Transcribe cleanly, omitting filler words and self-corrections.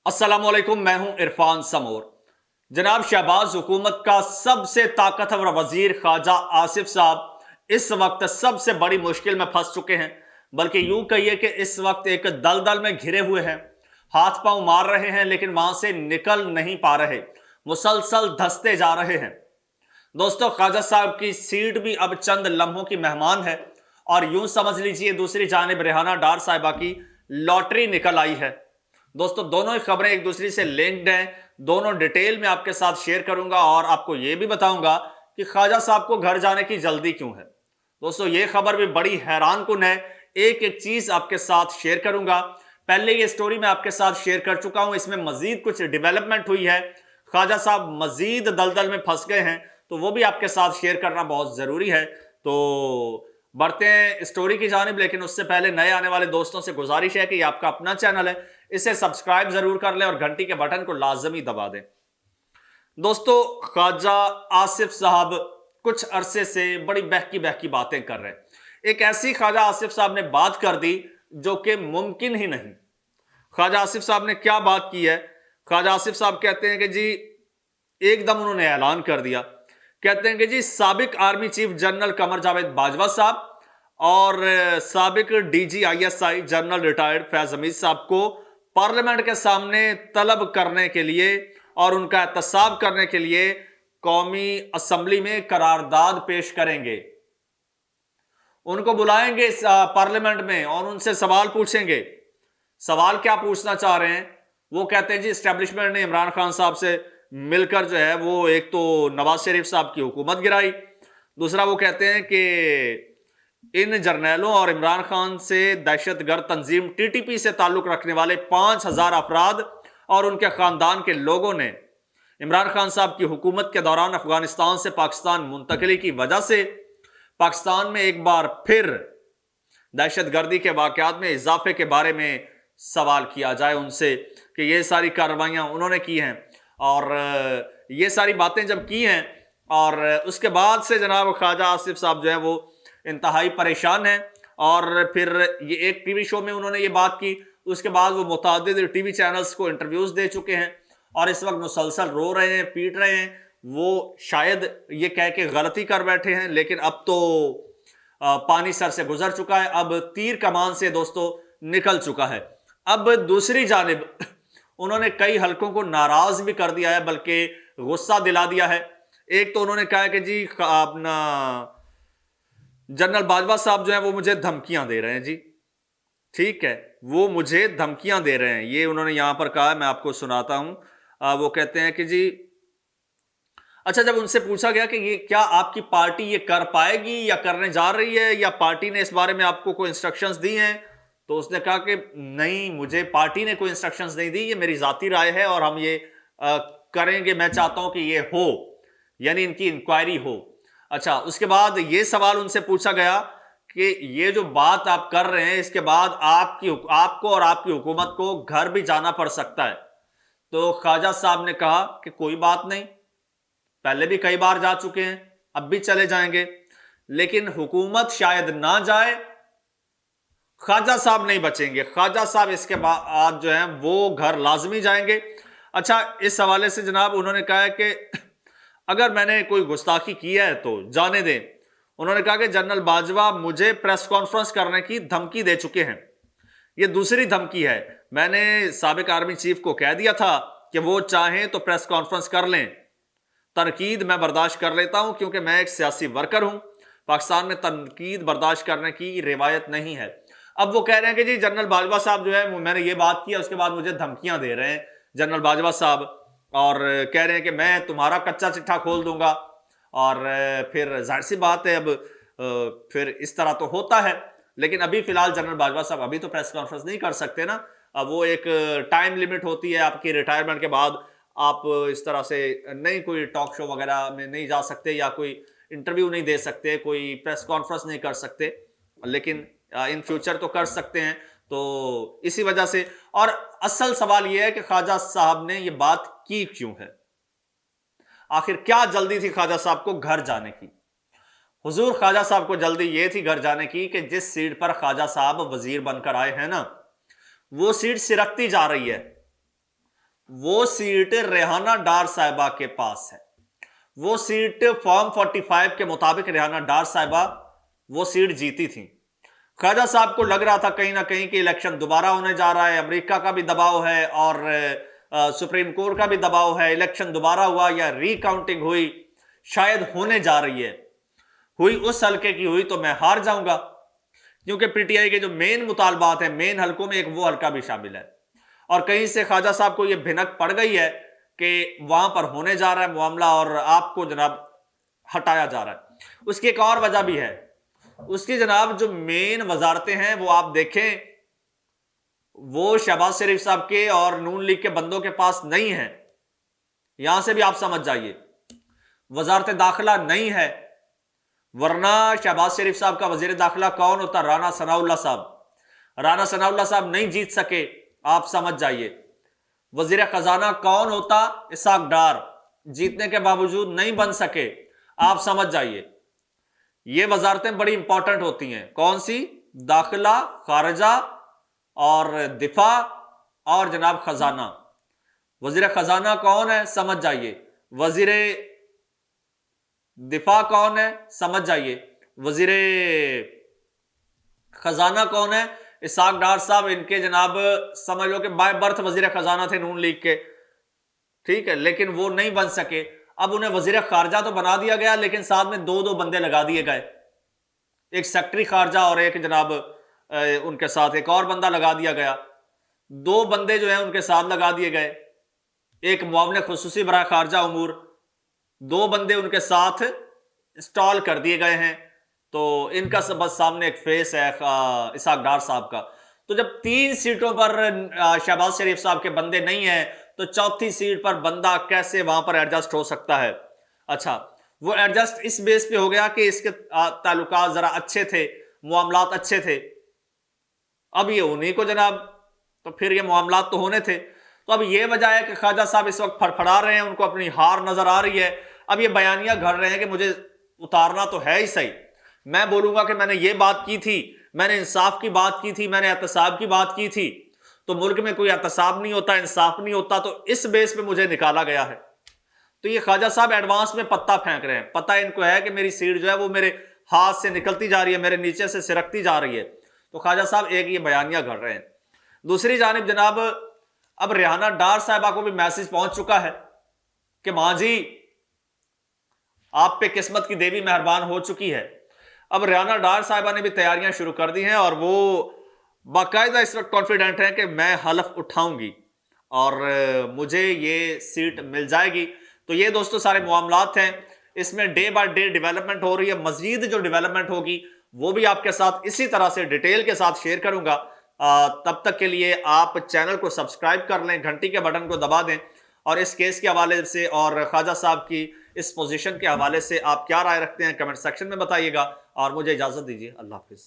अस्सलाम वालेकुम, मैं हूं इरफान समोर। जनाब शहबाज हुकूमत का सबसे ताकतवर वजीर ख्वाजा आसिफ साहब इस वक्त सबसे बड़ी मुश्किल में फंस चुके हैं। बल्कि यूं कहिए कि इस वक्त एक दलदल में घिरे हुए हैं, हाथ पांव मार रहे हैं लेकिन वहां से निकल नहीं पा रहे, मुसलसल धंसते जा रहे हैं। दोस्तों, ख्वाजा साहब की सीट भी अब चंद लम्हों की मेहमान है और यूं समझ लीजिए दूसरी जानिब रेहाना डार साहिबा की लॉटरी निकल आई है। दोस्तों, दोनों ही खबरें एक दूसरे से लिंक्ड हैं, दोनों डिटेल में आपके साथ शेयर करूंगा और आपको यह भी बताऊंगा कि ख्वाजा साहब को घर जाने की जल्दी क्यों है। दोस्तों, यह खबर भी बड़ी हैरान कुन है, एक एक चीज आपके साथ शेयर करूंगा। पहले ये स्टोरी मैं आपके साथ शेयर कर चुका हूं, इसमें मजीद कुछ डेवलपमेंट हुई है, ख्वाजा साहब मजीद दलदल में फंस गए हैं, तो वो भी आपके साथ शेयर करना बहुत जरूरी है। तो बढ़ते हैं स्टोरी की जानिब, लेकिन उससे पहले नए आने वाले दोस्तों से गुजारिश है कि ये आपका अपना चैनल है, इसे सब्सक्राइब जरूर कर लें और घंटी के बटन को लाजमी दबा दें। दोस्तों, ख्वाजा आसिफ साहब कुछ अरसे से बड़ी बहकी बहकी बातें कर रहे हैं। एक ऐसी ख्वाजा आसिफ साहब ने बात कर दी जो कि मुमकिन ही नहीं। ख्वाजा आसिफ साहब ने क्या बात की है? ख्वाजा आसिफ साहब कहते हैं कि जी एकदम उन्होंने ऐलान कर दिया, कहते हैं कि जी साबिक army chief general Qamar Javed Bajwa साहब और साबिक DGISI general retired Faiz Hamid साहब को पार्लियामेंट के सामने तलब करने के लिए और उनका एहतसाब करने के लिए कौमी असम्बली में करारदाद पेश करेंगे। उनको बुलाएंगे पार्लियामेंट में और उनसे सवाल पूछेंगे। सवाल क्या पूछना चाह रहे हैं? वो कहते हैं जी एस्टेब्लिशमेंट ने इमरान खान साहब से मिलकर जो है वो एक तो नवाज शरीफ साहब की हुकूमत गिराई, दूसरा वो कहते हैं कि इन जर्नैलों और इमरान खान से दहशतगर्द तंजीम TTP से ताल्लुक रखने वाले 5000 अफराद और उनके खानदान के लोगों ने इमरान खान साहब की हुकूमत के दौरान अफगानिस्तान से पाकिस्तान मुंतकिली की वजह से पाकिस्तान में एक बार फिर दहशतगर्दी के वाकयात में इजाफे के बारे में सवाल किया जाए उनसे कि ये सारी कार्रवाइयाँ उन्होंने की हैं और ये सारी बातें जब की हैं और उसके बाद से जनाब ख्वाजा आसिफ साहब जो है वो इंतहाई परेशान हैं। और फिर ये एक टीवी शो में उन्होंने ये बात की, उसके बाद वो मुतादिद टीवी चैनल्स को इंटरव्यूज दे चुके हैं और इस वक्त मुसलसल रो रहे हैं, पीट रहे हैं। वो शायद ये कह के गलती कर बैठे हैं, लेकिन अब तो पानी सर से गुजर चुका है, अब तीर कमान से दोस्तों निकल चुका है। अब दूसरी जानिब उन्होंने कई हलकों को नाराज भी कर दिया है, बल्कि गुस्सा दिला दिया है। एक तो उन्होंने कहा कि जी अपना जनरल बाजवा साहब जो है वो मुझे धमकियां दे रहे हैं। जी ठीक है, वो मुझे धमकियां दे रहे हैं, ये उन्होंने यहां पर कहा, मैं आपको सुनाता हूं। वो कहते हैं कि जी अच्छा, जब उनसे पूछा गया कि ये क्या आपकी पार्टी ये कर पाएगी या करने जा रही है या पार्टी ने इस बारे में आपको कोई इंस्ट्रक्शंस दी हैं, तो उसने कहा कि नहीं, मुझे पार्टी ने कोई इंस्ट्रक्शंस नहीं दी, ये मेरी जाती राय है और हम ये करेंगे, मैं चाहता हूं कि ये हो, यानी इनकी इंक्वायरी हो। अच्छा, उसके बाद ये सवाल उनसे पूछा गया कि ये जो बात आप कर रहे हैं इसके बाद आपको और आपकी हुकूमत को घर भी जाना पड़ सकता है। तो ख्वाजा साहब ने कहा कि कोई बात नहीं, पहले भी कई बार जा चुके हैं, अब भी चले जाएंगे, लेकिन हुकूमत शायद ना जाए, ख्वाजा साहब नहीं बचेंगे, ख्वाजा साहब इसके बाद जो है वो घर लाजमी जाएंगे। अच्छा, इस हवाले से जनाब उन्होंने कहा है कि अगर मैंने कोई गुस्ताखी की है तो जाने दें। उन्होंने कहा कि जनरल बाजवा मुझे प्रेस कॉन्फ्रेंस करने की धमकी दे चुके हैं, ये दूसरी धमकी है। मैंने साबिक आर्मी चीफ को कह दिया था कि वो चाहें तो प्रेस कॉन्फ्रेंस कर लें, तनकीद मैं बर्दाश्त कर लेता हूं क्योंकि मैं एक सियासी वर्कर हूं, पाकिस्तान में तनकीद बर्दाश्त करने की रिवायत नहीं है। अब वो कह रहे हैं कि जी जनरल बाजवा साहब जो है मैंने ये बात की, उसके बाद मुझे धमकियां दे रहे हैं जनरल बाजवा साहब, और कह रहे हैं कि मैं तुम्हारा कच्चा चिट्ठा खोल दूंगा। और फिर जाहिर सी बात है, अब फिर इस तरह तो होता है, लेकिन अभी फिलहाल जनरल बाजवा साहब अभी तो प्रेस कॉन्फ्रेंस नहीं कर सकते ना। अब वो एक टाइम लिमिट होती है, आपकी रिटायरमेंट के बाद आप इस तरह से नहीं कोई टॉक शो वगैरह में नहीं जा सकते या कोई इंटरव्यू नहीं दे सकते, कोई प्रेस कॉन्फ्रेंस नहीं कर सकते, लेकिन इन फ्यूचर तो कर सकते हैं। तो इसी वजह से, और असल सवाल यह है कि ख्वाजा साहब ने यह बात की क्यों है, आखिर क्या जल्दी थी ख्वाजा साहब को घर जाने की? हुजूर, ख्वाजा साहब को जल्दी यह थी घर जाने की कि जिस सीट पर ख्वाजा साहब वजीर बनकर आए हैं ना, वो सीट सिरकती जा रही है। وہ سیٹ ریحانہ ڈار صاحبہ کے پاس ہے. وہ سیٹ فارم 45 کے مطابق ریحانہ ڈار صاحبہ وہ سیٹ جیتی تھی. خواجہ صاحب کو لگ رہا تھا کہیں نہ کہیں کہ الیکشن دوبارہ ہونے جا رہا ہے, امریکہ کا بھی دباؤ ہے اور سپریم کورٹ کا بھی دباؤ ہے, الیکشن دوبارہ ہوا یا ری کاؤنٹنگ ہوئی, شاید ہونے جا رہی ہے, ہوئی اس حلقے کی ہوئی تو میں ہار جاؤں گا, کیونکہ پی ٹی آئی کے جو مین مطالبات ہیں, مین حلقوں میں ایک وہ حلقہ بھی شامل ہے, اور کہیں سے خواجہ صاحب کو یہ بھنک پڑ گئی ہے کہ وہاں پر ہونے جا رہا ہے معاملہ اور آپ کو جناب ہٹایا جا رہا ہے. اس کی ایک اور وجہ بھی ہے, اس کی جناب جو مین وزارتیں ہیں وہ آپ دیکھیں وہ شہباز شریف صاحب کے اور نون لیگ کے بندوں کے پاس نہیں ہیں. یہاں سے بھی آپ سمجھ جائیے, وزارت داخلہ نہیں ہے, ورنہ شہباز شریف صاحب کا وزیر داخلہ کون ہوتا؟ رانا ثناء اللہ صاحب. رانا ثناء اللہ صاحب نہیں جیت سکے, آپ سمجھ جائیے. وزیر خزانہ کون ہوتا؟ اسحاق ڈار, جیتنے کے باوجود نہیں بن سکے, آپ سمجھ جائیے. یہ وزارتیں بڑی امپورٹنٹ ہوتی ہیں. کون سی؟ داخلہ, خارجہ اور دفاع اور جناب خزانہ. وزیر خزانہ کون ہے؟ سمجھ جائیے. وزیر دفاع کون ہے؟ سمجھ جائیے. وزیر خزانہ کون ہے؟ اسحاق ڈار صاحب. ان کے جناب سمجھ لو کہ بائی برتھ وزیر خزانہ تھے نون لیگ کے, ٹھیک ہے, لیکن وہ نہیں بن سکے. اب انہیں وزیر خارجہ تو بنا دیا گیا, لیکن ساتھ میں دو بندے لگا دیے گئے, ایک سیکٹری خارجہ اور ایک جناب ان کے ساتھ ایک اور بندہ لگا دیا گیا. 2 بندے جو ہیں ان کے ساتھ لگا دیے گئے, ایک معاون خصوصی برائے خارجہ امور, 2 بندے ان کے ساتھ انسٹال کر دیے گئے ہیں. تو ان کا بس سامنے ایک فیس ہے اسحاق ڈار صاحب کا. تو جب 3 سیٹوں پر شہباز شریف صاحب کے بندے نہیں ہیں تو 4تھی سیٹ پر بندہ کیسے وہاں پر ایڈجسٹ ہو سکتا ہے؟ اچھا, وہ ایڈجسٹ اس بیس پہ ہو گیا کہ اس کے تعلقات ذرا اچھے تھے, معاملات اچھے تھے. اب یہ انہیں کو جناب, تو پھر یہ معاملات تو ہونے تھے. تو اب یہ وجہ ہے کہ خواجہ صاحب اس وقت پھڑپھڑا رہے ہیں, ان کو اپنی ہار نظر آ رہی ہے. اب یہ بیانیہ گھڑ رہے ہیں کہ مجھے اتارنا تو ہے ہی صحیح. میں بولوں گا کہ میں نے یہ بات کی تھی, میں نے انصاف کی بات کی تھی, میں نے احتساب کی بات کی تھی, تو ملک میں کوئی احتساب نہیں ہوتا, انصاف نہیں ہوتا, تو اس بیس پہ مجھے نکالا گیا ہے. تو یہ خواجہ صاحب ایڈوانس میں پتہ پھینک رہے ہیں. پتہ ان کو ہے کہ میری سیٹ جو ہے وہ میرے ہاتھ سے نکلتی جا رہی ہے, میرے نیچے سے سرکتی جا رہی ہے. تو خواجہ صاحب ایک یہ بیانیہ گھڑ رہے ہیں. دوسری جانب جناب اب ریحانہ ڈار صاحبہ کو بھی میسج پہنچ چکا ہے کہ ماں جی آپ پہ قسمت کی دیوی مہربان ہو چکی ہے. اب ریحانہ ڈار صاحبہ نے بھی تیاریاں شروع کر دی ہیں اور وہ باقاعدہ اس وقت کانفیڈنٹ ہیں کہ میں حلف اٹھاؤں گی اور مجھے یہ سیٹ مل جائے گی. تو یہ دوستو سارے معاملات ہیں, اس میں ڈے بائی ڈے ڈیولپمنٹ ہو رہی ہے. مزید جو ڈیولپمنٹ ہوگی وہ بھی آپ کے ساتھ اسی طرح سے ڈیٹیل کے ساتھ شیئر کروں گا. تب تک کے لیے آپ چینل کو سبسکرائب کر لیں, گھنٹی کے بٹن کو دبا دیں, اور اس کیس کے حوالے سے اور خواجہ صاحب کی اس پوزیشن کے حوالے سے آپ کیا رائے رکھتے ہیں کمنٹ سیکشن میں بتائیے گا. اور مجھے اجازت دیجیے, اللہ حافظ.